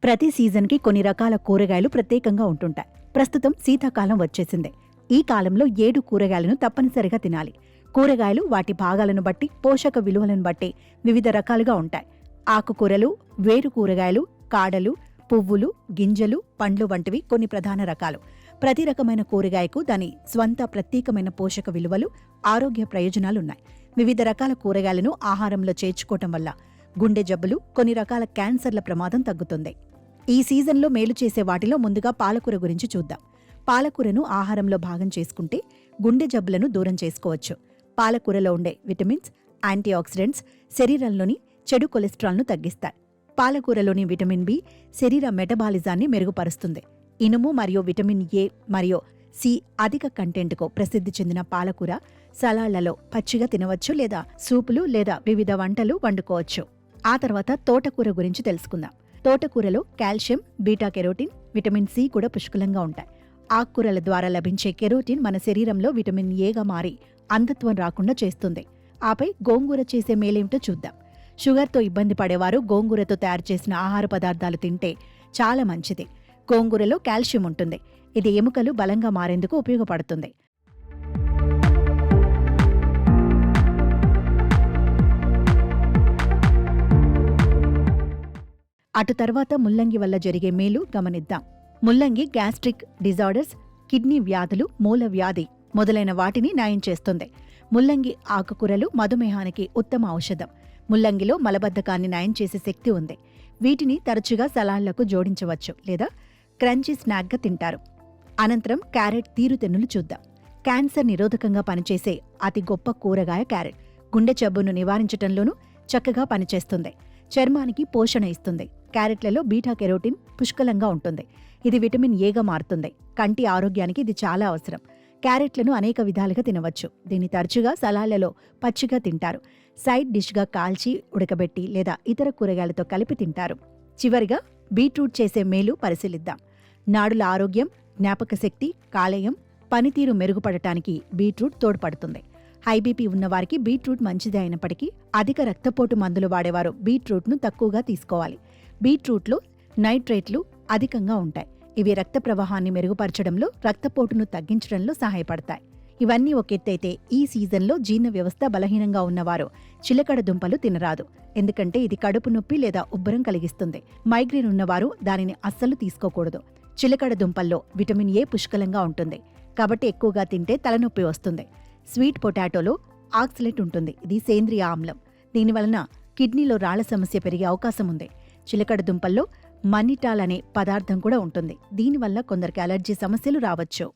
ప్రతి సీజన్కి కొన్ని రకాల కూరగాయలు ప్రత్యేకంగా ఉంటుంటాయి. ప్రస్తుతం శీతాకాలం వచ్చేసింది. ఈ కాలంలో 7 కూరగాయలను తప్పనిసరిగా తినాలి. కూరగాయలు వాటి భాగాలను బట్టి, పోషక విలువలను బట్టి వివిధ రకాలుగా ఉంటాయి. ఆకుకూరలు, వేరు కూరగాయలు, కాడలు, పువ్వులు, గింజలు, పండ్లు వంటివి కొన్ని ప్రధాన రకాలు. ప్రతి రకమైన కూరగాయకు దాని స్వంత ప్రత్యేకమైన పోషక విలువలు, ఆరోగ్య ప్రయోజనాలున్నాయి. వివిధ రకాల కూరగాయలను ఆహారంలో చేర్చుకోవటం వల్ల గుండె జబ్బులు, కొన్ని రకాల క్యాన్సర్ల ప్రమాదం తగ్గుతుంది. ఈ సీజన్లో మేలు చేసే వాటిలో ముందుగా పాలకూర గురించి చూద్దాం. పాలకూరను ఆహారంలో భాగం చేసుకుంటే గుండె జబ్బులను దూరం చేసుకోవచ్చు. పాలకూరలో ఉండే విటమిన్స్, యాంటీఆక్సిడెంట్స్ శరీరంలోని చెడు కొలెస్ట్రాల్ను తగ్గిస్తాయి. పాలకూరలోని విటమిన్ బి శరీర మెటబాలిజాన్ని మెరుగుపరుస్తుంది. ఇనుము మరియు విటమిన్ ఏ మరియు సి అధిక కంటెంట్కు ప్రసిద్ధి చెందిన పాలకూర సలాడ్లలో పచ్చిగా తినవచ్చు, లేదా సూపులు లేదా వివిధ వంటలు వండుకోవచ్చు. ఆ తర్వాత తోటకూర గురించి తెలుసుకుందాం. తోటకూరలో calcium, beta carotene, vitamin C కూడా పుష్కలంగా ఉంటాయి. ఆకుకూరల ద్వారా లభించే కెరోటిన్ మన శరీరంలో విటమిన్ ఏగా మారి అంధత్వం రాకుండా చేస్తుంది. ఆపై గోంగూర చేసే మేలేమిటో చూద్దాం. షుగర్తో ఇబ్బంది పడేవారు గోంగూరతో తయారు చేసిన ఆహార పదార్థాలు తింటే చాలా మంచిది. గోంగూరలో కాల్షియం ఉంటుంది. ఇది ఎముకలు బలంగా మారేందుకు ఉపయోగపడుతుంది. అటు తర్వాత ముల్లంగి వల్ల జరిగే మేలు గమనిద్దాం. ముల్లంగి గ్యాస్ట్రిక్ డిజార్డర్స్, కిడ్నీ వ్యాధులు, మూల వ్యాధి మొదలైన వాటిని నయం చేస్తుంది. ముల్లంగి ఆకుకూరలు మధుమేహానికి ఉత్తమ ఔషధం. ముల్లంగిలో మలబద్ధకాన్ని నయం చేసే శక్తి ఉంది. వీటిని తరచుగా సలాడ్లకు జోడించవచ్చు, లేదా క్రంచీ స్నాక్గా తింటారు. అనంతరం క్యారెట్ తీరుతెన్నులు చూద్దాం. క్యాన్సర్ నిరోధకంగా పనిచేసే అతి గొప్ప కూరగాయ క్యారెట్. గుండె జబ్బును నివారించటంలోనూ చక్కగా పనిచేస్తుంది. చర్మానికి పోషణ ఇస్తుంది. క్యారెట్లలో బీటా కెరోటిన్ పుష్కలంగా ఉంటుంది. ఇది విటమిన్ ఏగా మారుతుంది. కంటి ఆరోగ్యానికి ఇది చాలా అవసరం. క్యారెట్లను అనేక విధాలుగా తినవచ్చు. దీన్ని తరచుగా సలాడ్లలో పచ్చిగా తింటారు. సైడ్ డిష్గా కాల్చి, ఉడకబెట్టి లేదా ఇతర కూరగాయలతో కలిపి తింటారు. చివరిగా బీట్రూట్ చేసే మేలు పరిశీలిద్దాం. నాడుల ఆరోగ్యం, జ్ఞాపకశక్తి, కాలేయం, పనితీరు మెరుగుపడటానికి బీట్రూట్ తోడ్పడుతుంది. హైబీపీ ఉన్నవారికి బీట్రూట్ మంచిదే అయినప్పటికీ అధిక రక్తపోటు మందులు వాడేవారు బీట్రూట్ను తక్కువగా తీసుకోవాలి. బీట్రూట్లో నైట్రేట్లు అధికంగా ఉంటాయి. ఇవి రక్త ప్రవాహాన్ని మెరుగుపరచడంలో, రక్తపోటును తగ్గించడంలో సహాయపడతాయి. ఇవన్నీ ఒక ఎత్తైతే ఈ సీజన్లో జీర్ణ వ్యవస్థ బలహీనంగా ఉన్నవారు చిలకడ దుంపలు తినరాదు. ఎందుకంటే ఇది కడుపు నొప్పి లేదా ఉబ్బరం కలిగిస్తుంది. మైగ్రేన్ ఉన్నవారు దానిని అస్సలు తీసుకోకూడదు. చిలకడ దుంపల్లో విటమిన్ ఏ పుష్కలంగా ఉంటుంది. కాబట్టి ఎక్కువగా తింటే తలనొప్పి వస్తుంది. స్వీట్ పొటాటోలో ఆక్సలేట్ ఉంటుంది. ఇది సేంద్రియ ఆమ్లం. దీనివలన కిడ్నీలో రాళ్ల సమస్య పెరిగే అవకాశం ఉంది. చిలకడ దుంపల్లో మన్నిటాల్ అనే పదార్థం కూడా ఉంటుంది. దీనివల్ల కొందరికి అలర్జీ సమస్యలు రావచ్చు.